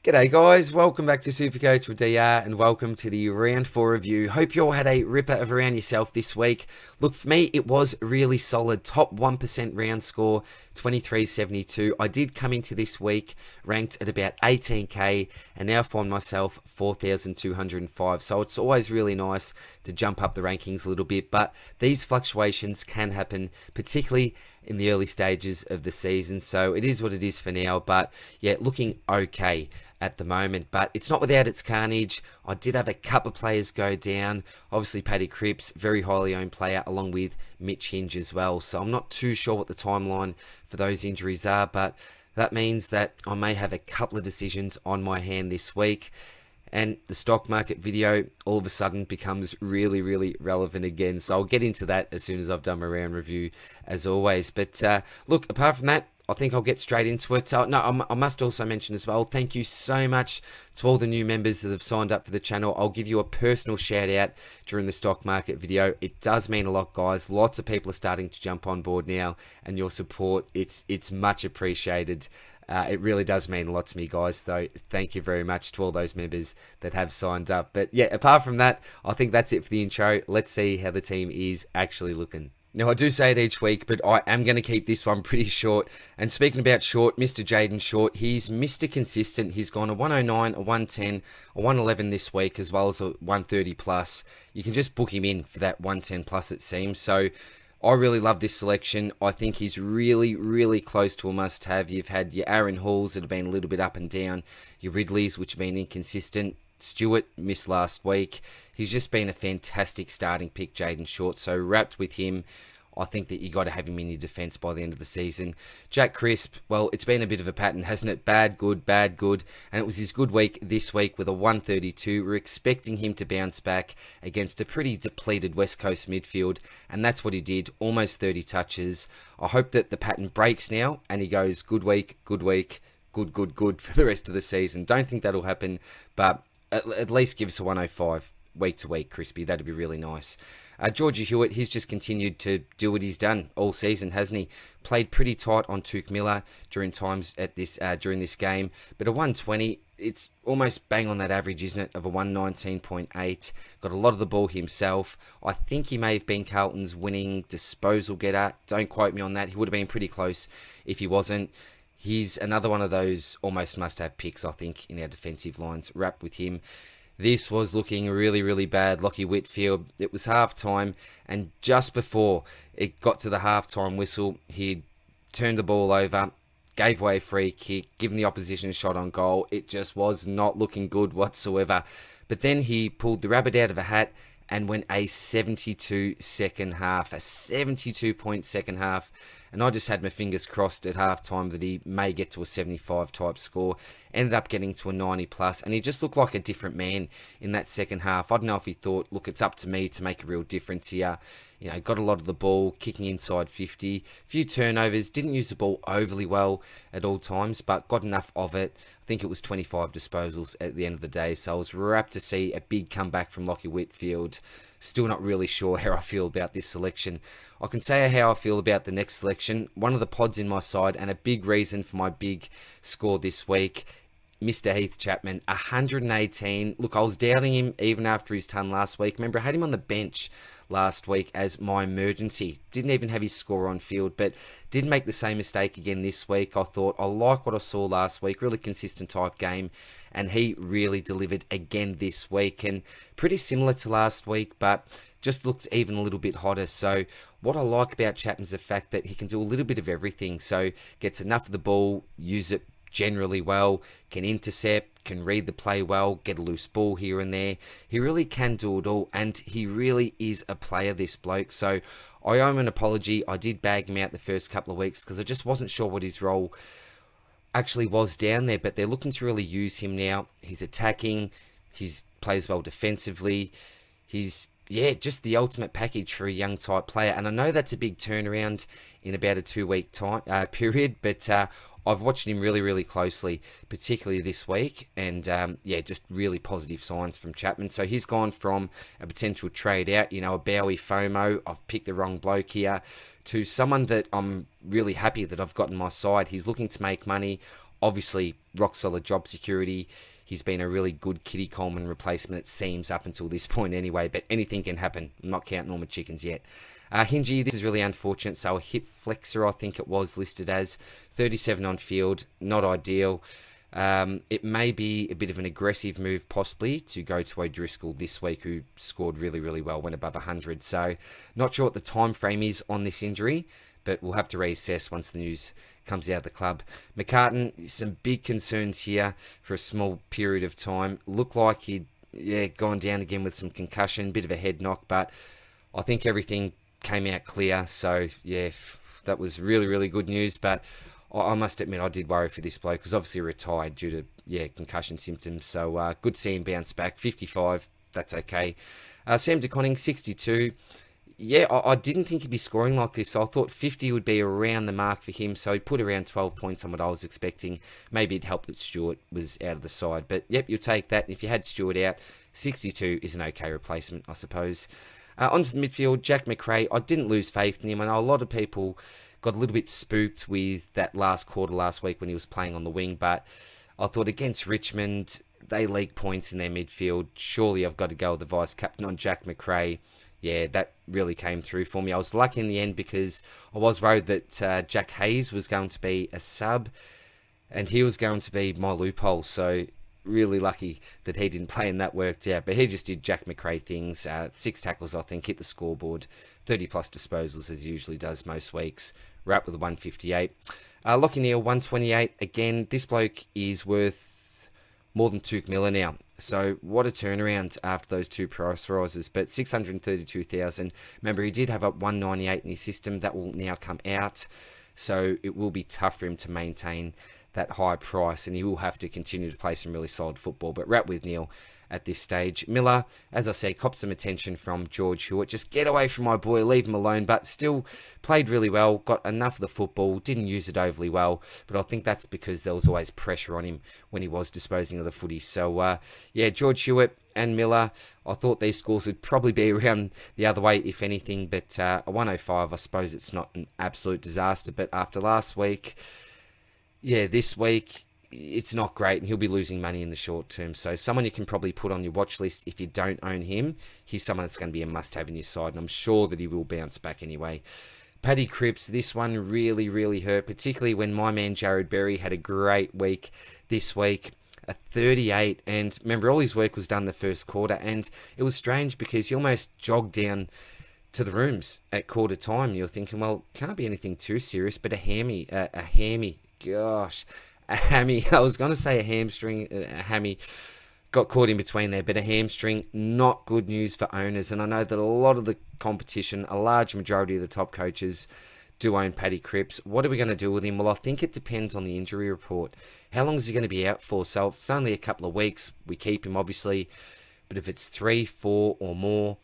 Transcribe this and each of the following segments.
G'day guys, welcome back to Supercoach with DR and welcome to the round 4 review. Hope you all had a ripper of a round yourself this week. Look, for me it was really solid, top 1% round score, 23.72. I did come into this week ranked at about 18k and now find myself 4,205. So it's always really nice to jump up the rankings a little bit, but these fluctuations can happen, particularly in the early stages of the season. So it is what it is for now, but yeah, looking okay at the moment, but it's not without its carnage. I did have a couple of players go down. Obviously Paddy Cripps, very highly owned player, along with Mitch Hinge as well. So I'm not too sure what the timeline for those injuries are, but that means that I may have a couple of decisions on my hand this week. And the stock market video all of a sudden becomes really relevant again. So I'll get into that as soon as I've done my round review, as always. But look, apart from that, I think I'll get straight into it. I must also mention as well, thank you so much to all the new members that have signed up for the channel. I'll give you a personal shout out during the stock market video. It does mean a lot, guys. Lots of people are starting to jump on board now, and your support, it's much appreciated. It really does mean a lot to me, guys, so thank you very much to all those members that have signed up. But yeah, apart from that, I think that's it for the intro. Let's see how the team is actually looking. Now, I do say it each week, but I am going to keep this one pretty short. And speaking about short, Mr. Jaden Short, he's Mr. Consistent. He's gone a 109, a 110, a 111 this week, as well as a 130 plus. You can just book him in for that 110 plus, it seems. So I really love this selection. I think he's really close to a must-have. You've had your Aaron Halls that have been a little bit up and down, your Ridleys, which have been inconsistent. Stewart missed last week. He's just been a fantastic starting pick, Jaden Short. So wrapped with him, I think that you got to have him in your defence by the end of the season. Jack Crisp, well, it's been a bit of a pattern, hasn't it? Bad, good, and it was his good week this week with a 132. We're expecting him to bounce back against a pretty depleted West Coast midfield, and that's what he did, almost 30 touches. I hope that the pattern breaks now, and he goes good week, good for the rest of the season. Don't think that'll happen, but at least give us a 105 week to week, Crispy. That'd be really nice. Georgie Hewitt, he's just continued to do what he's done all season, hasn't he? Played pretty tight on Tuke Miller during times at this during this game, but a 120, it's almost bang on that average, isn't it, of a 119.8. Got a lot of the ball himself. I think he may have been Carlton's winning disposal getter. Don't quote me on that. He would have been pretty close if he wasn't. He's another one of those almost must-have picks, I think, in our defensive lines. Wrapped with him. This was looking really bad. Lockie Whitfield, it was half-time, and just before it got to the half-time whistle, he turned the ball over, gave away a free kick, given the opposition a shot on goal. It just was not looking good whatsoever. But then he pulled the rabbit out of a hat and went a 72 second half, a 72-point second half. And I just had my fingers crossed at halftime that he may get to a 75 type score. Ended up getting to a 90 plus, and he just looked like a different man in that second half. I don't know if he thought, look, it's up to me to make a real difference here. You know, got a lot of the ball, kicking inside 50. Few turnovers, didn't use the ball overly well at all times, but got enough of it. I think it was 25 disposals at the end of the day, so I was rapt to see a big comeback from Lockie Whitfield. Still not really sure how I feel about this selection. I can say how I feel about the next selection. One of the pods in my side, and a big reason for my big score this week, Mr. Heath Chapman, 118. Look, I was doubting him even after his ton last week. Remember, I had him on the bench last week as my emergency. Didn't even have his score on field, but didn't make the same mistake again this week. I thought, I like what I saw last week. Really consistent type game, and he really delivered again this week. And pretty similar to last week, but just looked even a little bit hotter. So what I like about Chapman's the fact that he can do a little bit of everything. So gets enough of the ball, use it generally well, can intercept, can read the play well, get a loose ball here and there. He really can do it all, and he really is a player, this bloke. So I owe him an apology. I did bag him out the first couple of weeks because I just wasn't sure what his role actually was down there, but they're looking to really use him now. He's attacking, he plays well defensively, he's just the ultimate package for a young type player. And I know that's a big turnaround in about a 2-week time period, but I've watched him really closely, particularly this week, and just really positive signs from Chapman. So he's gone from a potential trade out, you know, a Bowie FOMO, I've picked the wrong bloke here, to someone that I'm really happy that I've got on my side. He's looking to make money. Obviously, rock solid job security. He's been a really good Kitty Coleman replacement, it seems, up until this point anyway, but anything can happen. I'm not counting all my chickens yet. Hingy, this is really unfortunate. So a hip flexor, I think it was listed as 37 on field, not ideal. It may be a bit of an aggressive move, possibly, to go to O'Driscoll this week, who scored really, really well, went above 100. So not sure what the time frame is on this injury, but we'll have to reassess once the news comes out of the club. McCartan, some big concerns here for a small period of time. Looked like he'd gone down again with some concussion, bit of a head knock, but I think everything came out clear. So, yeah, that was really, really good news. But I must admit, I did worry for this bloke because obviously retired due to, concussion symptoms. So, good to see him bounce back. 55, that's okay. Sam De Koning, 62. Yeah, I didn't think he'd be scoring like this. So I thought 50 would be around the mark for him. So he put around 12 points on what I was expecting. Maybe it helped that Stewart was out of the side. But, yep, you'll take that. If you had Stewart out, 62 is an okay replacement, I suppose. Onto the midfield, Jack Macrae. I didn't lose faith in him. I know a lot of people got a little bit spooked with that last quarter last week when he was playing on the wing. But I thought against Richmond, they leaked points in their midfield. Surely I've got to go with the vice-captain on Jack Macrae. Yeah, that really came through for me. I was lucky in the end because I was worried that Jack Hayes was going to be a sub and he was going to be my loophole. So really lucky that he didn't play and that worked out. But he just did Jack Macrae things. 6 tackles, I think, hit the scoreboard. 30-plus disposals, as he usually does most weeks. Ruck with a 158. Lockie Neal, 128. Again, this bloke is worth more than 2 million now. So what a turnaround after those 2 price rises. But 632,000. Remember, he did have up 198 in his system. That will now come out. So it will be tough for him to maintain that high price, and he will have to continue to play some really solid football. But right with Neil at this stage. Miller, as I said, copped some attention from George Hewitt. Just get away from my boy, leave him alone. But still played really well, got enough of the football, didn't use it overly well. But I think that's because there was always pressure on him when he was disposing of the footy. So, George Hewitt and Miller, I thought these scores would probably be around the other way, if anything. But a 105, I suppose it's not an absolute disaster. But after last week, this week, it's not great, and he'll be losing money in the short term. So someone you can probably put on your watch list if you don't own him. He's someone that's going to be a must-have in your side, and I'm sure that he will bounce back anyway. Paddy Cripps, this one really, really hurt, particularly when my man Jared Berry had a great week this week. A 38, and remember, all his work was done the first quarter, and it was strange because he almost jogged down to the rooms at quarter time. You're thinking, well, can't be anything too serious, but a hammy, gosh, a hammy. I was going to say a hamstring, a hammy. Got caught in between there, but a hamstring, not good news for owners. And I know that a lot of the competition, a large majority of the top coaches do own Paddy Cripps. What are we going to do with him? Well, I think it depends on the injury report. How long is he going to be out for? So if it's only a couple of weeks, we keep him, obviously. But if it's 3, 4 or more,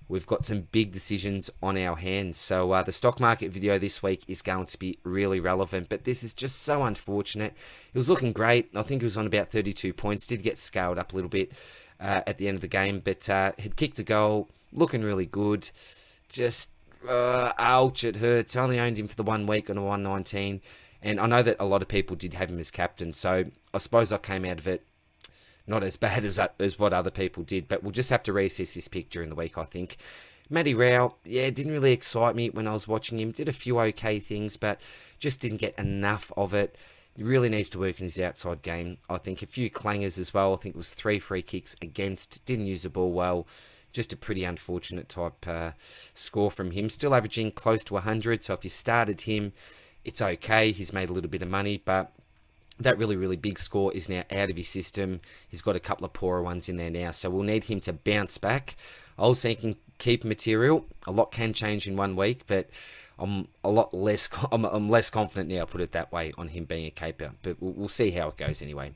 we've got some big decisions on our hands. So the stock market video this week is going to be really relevant. But this is just so unfortunate. It was looking great. I think it was on about 32 points. Did get scaled up a little bit at the end of the game. But had kicked a goal. Looking really good. Just, ouch, it hurts. Only owned him for the 1 week on a 119. And I know that a lot of people did have him as captain. So I suppose I came out of it not as bad as what other people did, but we'll just have to reassess this pick during the week, I think. Matty Rao, didn't really excite me when I was watching him. Did a few okay things, but just didn't get enough of it. He really needs to work in his outside game. I think a few clangers as well. I think it was 3 free kicks against. Didn't use the ball well. Just a pretty unfortunate type score from him. Still averaging close to 100, so if you started him, it's okay. He's made a little bit of money, but that really, really big score is now out of his system. He's got a couple of poorer ones in there now, so we'll need him to bounce back. I was thinking keep material. A lot can change in 1 week, but I'm less confident now, put it that way, on him being a caper. But we'll see how it goes anyway.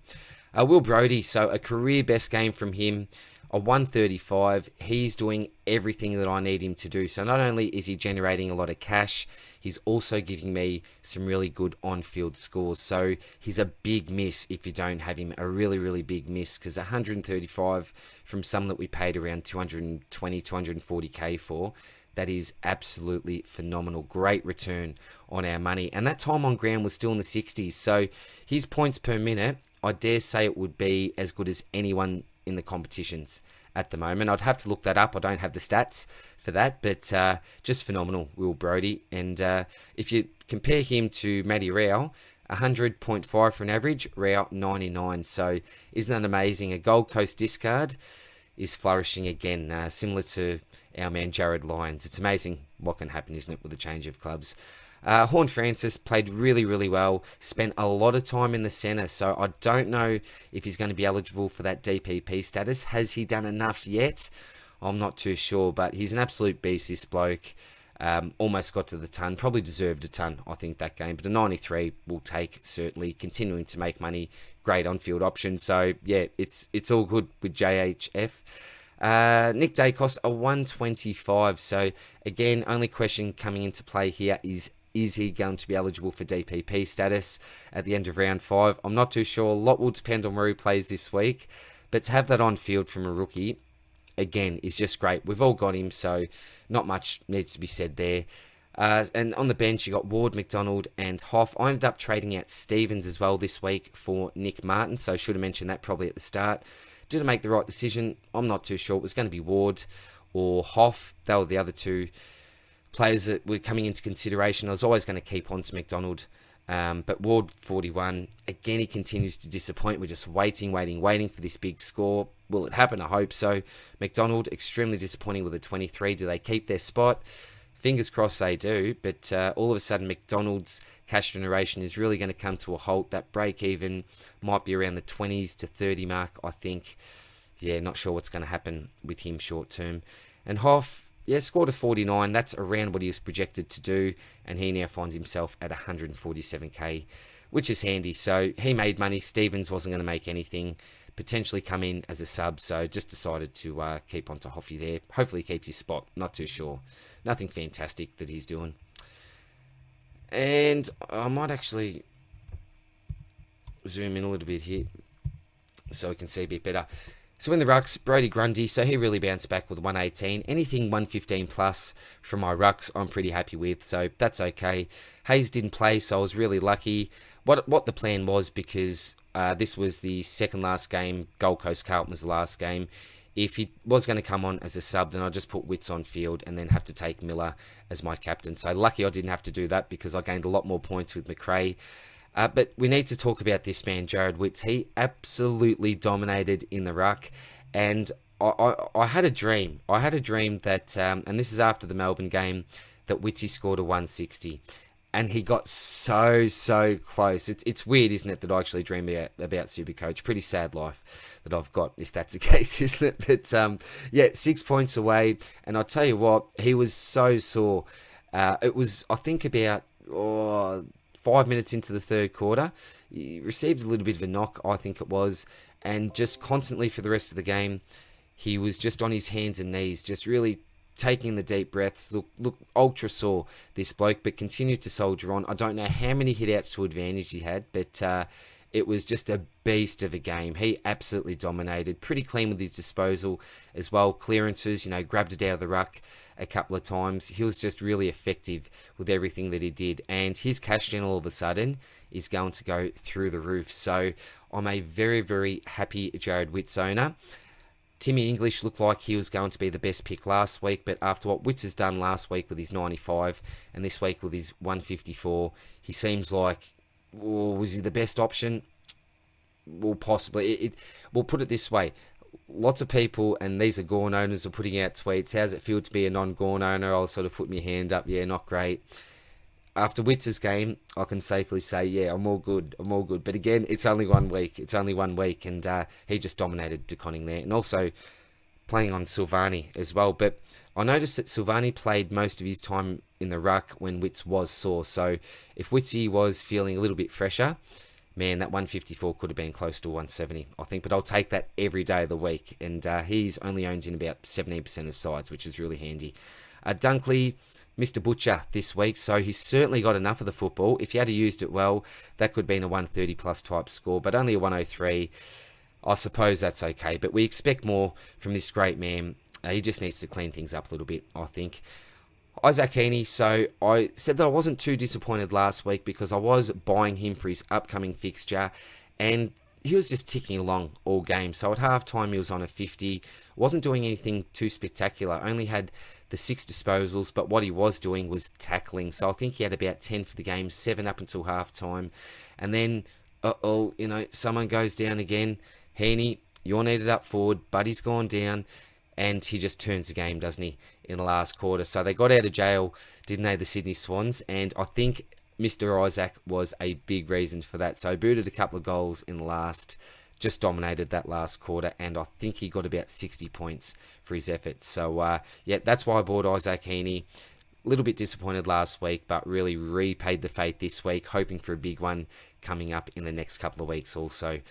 Will Brodie, so a career best game from him. A 135, he's doing everything that I need him to do. So not only is he generating a lot of cash, he's also giving me some really good on-field scores. So he's a big miss if you don't have him, a really, really big miss, because 135 from some that we paid around 220, 240k for, That is absolutely phenomenal. Great return on our money. And that time on ground was still in the 60s. So his points per minute, I dare say it would be as good as anyone in the competitions at the moment. I'd have to look that up. I don't have the stats for that, but just phenomenal, Will Brodie. And if you compare him to Matty Rao, 100.5 for an average, Rao 99. So isn't that amazing? A Gold Coast discard is flourishing again, similar to our man Jared Lyons. It's amazing what can happen, isn't it, with a change of clubs. Horn Francis played really, really well, spent a lot of time in the centre, so I don't know if he's going to be eligible for that DPP status. Has he done enough yet? I'm not too sure, but he's an absolute beast, this bloke. Almost got to the ton, probably deserved a ton, I think, that game, but a 93 will take, certainly, continuing to make money, great on-field option, so yeah, it's all good with JHF. Nick Dacos, a 125, so again, only question coming into play here is he going to be eligible for DPP status at the end of round 5? I'm not too sure. A lot will depend on where he plays this week. But to have that on field from a rookie, again, is just great. We've all got him, so not much needs to be said there. And on the bench, you got Ward, McDonald, and Hoff. I ended up trading out Stevens as well this week for Nick Martin, so I should have mentioned that probably at the start. Did I make the right decision? I'm not too sure. It was going to be Ward or Hoff. They were the other two players that were coming into consideration. I was always going to keep on to McDonald, but Ward 41, again, he continues to disappoint. We're just waiting for this big score. Will it happen? I hope so. McDonald, extremely disappointing with a 23. Do they keep their spot? Fingers crossed they do, but all of a sudden McDonald's cash generation is really going to come to a halt. That break even might be around the 20s to 30 mark, I think. Yeah, not sure what's going to happen with him short term. And Hoff, yeah, scored a 49. That's around what he was projected to do. And he now finds himself at 147k, which is handy. So he made money. Stevens wasn't going to make anything. Potentially come in as a sub. So just decided to keep on to Hoffy there. Hopefully he keeps his spot. Not too sure. Nothing fantastic that he's doing. And I might actually zoom in a little bit here so we can see a bit better. So in the rucks, Brodie Grundy, so he really bounced back with 118. Anything 115 plus from my rucks, I'm pretty happy with, so that's okay. Hayes didn't play, so I was really lucky. What the plan was, because this was the second last game, Gold Coast Carlton was the last game. If he was going to come on as a sub, then I'd just put Witts on field and then have to take Miller as my captain. So lucky I didn't have to do that, because I gained a lot more points with McRae. But we need to talk about this man, Jared Witts. He absolutely dominated in the ruck. And I had a dream. I had a dream that, and this is after the Melbourne game, that Wittsy scored a 160. And he got so close. It's weird, isn't it, that I actually dream about Supercoach. Pretty sad life that I've got, if that's the case, isn't it? But, yeah, 6 points away. And I'll tell you what, he was so sore. It was, I think, about 5 minutes into the third quarter. He received a little bit of a knock, I think it was. And just constantly for the rest of the game, he was just on his hands and knees, just really taking the deep breaths. Look, ultra sore, this bloke, but continued to soldier on. I don't know how many hit-outs to advantage he had, but it was just a beast of a game. He absolutely dominated. Pretty clean with his disposal as well. Clearances, grabbed it out of the ruck a couple of times. He was just really effective with everything that he did. And his cash gen all of a sudden is going to go through the roof. So I'm a very, very happy Jared Witts owner. Timmy English looked like he was going to be the best pick last week, but after what Witts has done last week with his 95 and this week with his 154, he seems like, was he the best option? Well, possibly. We'll put it this way. Lots of people, and these are Gorn owners, are putting out tweets. How's it feel to be a non-Gorn owner? I'll sort of put my hand up. Yeah, not great. After Witts' game, I can safely say, yeah, I'm all good. But again, it's only 1 week. And he just dominated De Koning there. And also playing on Silvani as well. But I noticed that Silvani played most of his time in the ruck when Witts was sore. So if Wittsy was feeling a little bit fresher, man, that 154 could have been close to 170, I think. But I'll take that every day of the week. And he's only owned in about 17% of sides, which is really handy. Dunkley, Mr. Butcher this week, so he's certainly got enough of the football. If he had used it well, that could have been a 130 plus type score, but only a 103. I suppose that's okay, but we expect more from this great man. He just needs to clean things up a little bit, I think. Isaac Heaney, so I said that I wasn't too disappointed last week because I was buying him for his upcoming fixture, and he was just ticking along all game. So at halftime, he was on a 50. Wasn't doing anything too spectacular. Only had the 6 disposals, but what he was doing was tackling. So I think he had about 10 for the game, 7 up until halftime. And then, someone goes down again. Heaney, you're needed up forward. Buddy's gone down. And he just turns the game, doesn't he, in the last quarter. So they got out of jail, didn't they, the Sydney Swans? And I think Mr. Isaac was a big reason for that. So booted a couple of goals in the last, just dominated that last quarter. And I think he got about 60 points for his efforts. So, that's why I bought Isaac Heaney. A little bit disappointed last week, but really repaid the faith this week, hoping for a big one coming up in the next couple of weeks also.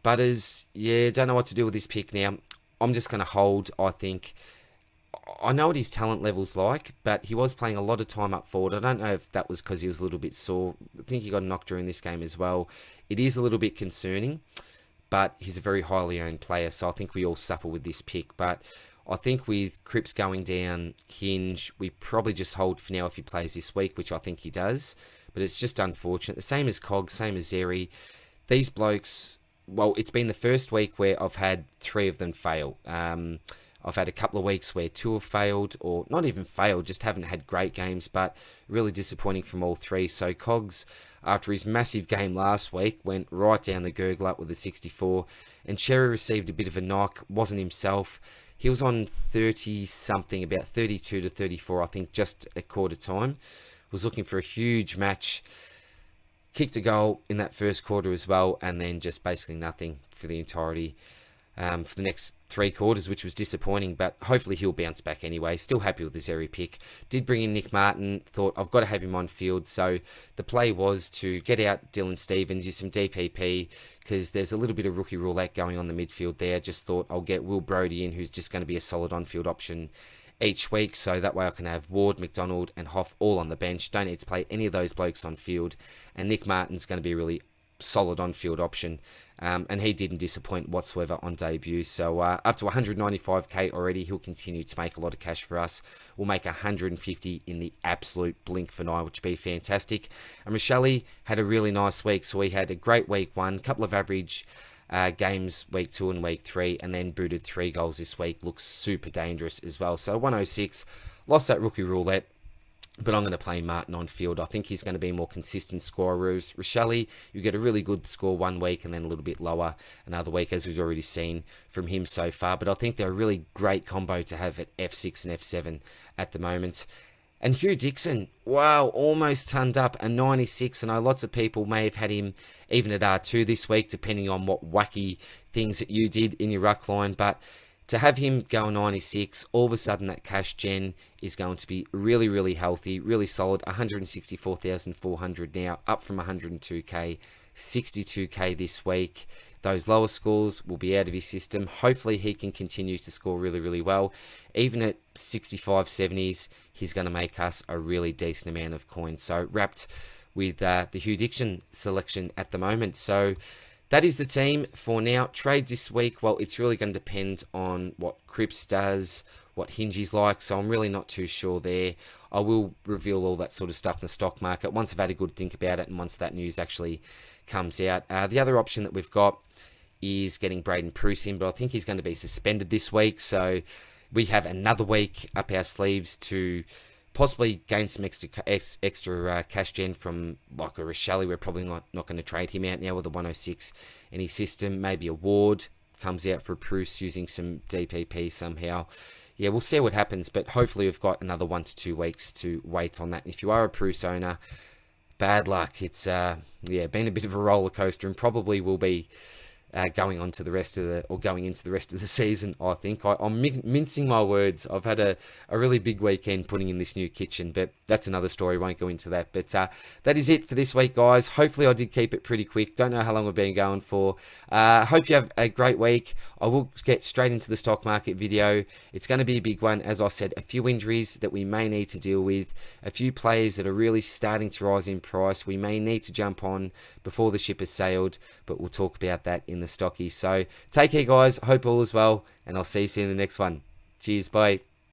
Butters, don't know what to do with this pick now. I'm just going to hold, I think. I know what his talent level's like, but he was playing a lot of time up forward. I don't know if that was because he was a little bit sore. I think he got a knock during this game as well. It is a little bit concerning, but he's a very highly owned player, so I think we all suffer with this pick. But I think with Cripps going down, Hinge, we probably just hold for now if he plays this week, which I think he does. But it's just unfortunate. The same as Cog, same as Zeri. These blokes... Well, it's been the first week where I've had 3 of them fail. I've had a couple of weeks where 2 have failed, or not even failed, just haven't had great games, but really disappointing from all 3. So Cogs, after his massive game last week, went right down the gurgle up with a 64, and Cherry received a bit of a knock, wasn't himself. He was on 30-something, about 32 to 34, I think, just at quarter time. Was looking for a huge match. Kicked a goal in that first quarter as well, and then just basically nothing for the entirety for the next 3 quarters, which was disappointing, but hopefully he'll bounce back anyway. Still happy with the Zeri pick. Did bring in Nick Martin, thought I've got to have him on field, so the play was to get out Dylan Stevens, use some DPP, because there's a little bit of rookie roulette going on the midfield there. Just thought I'll get Will Brodie in, who's just going to be a solid on-field option each week, so that way I can have Ward, McDonald and Hoff all on the bench. Don't need to play any of those blokes on field, and Nick Martin's going to be a really solid on-field option, and he didn't disappoint whatsoever on debut. So up to 195k already, he'll continue to make a lot of cash for us. We'll make 150 in the absolute blink of an eye, which would be fantastic. And Rochelle had a really nice week, so he had a great week 1, couple of average games week 2 and week 3, and then booted 3 goals this week. Looks super dangerous as well. So 106, lost that rookie roulette, but I'm going to play Martin on field. I think he's going to be a more consistent scorer. Rochelle, you get a really good score one week and then a little bit lower another week, as we've already seen from him so far. But I think they're a really great combo to have at F6 and F7 at the moment. And Hugh Dixon, wow, almost turned up a 96. I know lots of people may have had him even at R2 this week, depending on what wacky things that you did in your ruck line. But to have him go 96, all of a sudden that cash gen is going to be really, really healthy, really solid. 164,400 now, up from 102k, 62k this week. Those lower scores will be out of his system. Hopefully he can continue to score really, really well. Even at 65, 70s, he's going to make us a really decent amount of coins. So wrapped with the Hugh Dixon selection at the moment. So that is the team for now. Trades this week, well, it's really going to depend on what Cripps does, what Hingy's like, so I'm really not too sure there. I will reveal all that sort of stuff in the stock market once I've had a good think about it and once that news actually comes out. The other option that we've got is getting Braden Pruce in, but I think he's going to be suspended this week, so we have another week up our sleeves to possibly gain some extra cash gen from like a Rochelle. We're probably not going to trade him out now with a 106 in his system. Maybe a Ward comes out for Pruce using some DPP somehow. Yeah, we'll see what happens, but hopefully we've got another 1 to 2 weeks to wait on that. And if you are a Pruce owner, bad luck. It's been a bit of a roller coaster and probably will be going into the rest of the season. I think I'm mincing my words. I've had a really big weekend putting in this new kitchen, but that's another story. Won't go into that. But that is it for this week, guys. Hopefully I did keep it pretty quick. Don't know how long we've been going for. Hope you have a great week. I will get straight into the stock market video. It's going to be a big one. As I said, a few injuries that we may need to deal with, a few players that are really starting to rise in price. We may need to jump on before the ship has sailed, but we'll talk about that in the stocky. So take care, guys. Hope all is well, and I'll see you soon in the next one. Cheers, bye.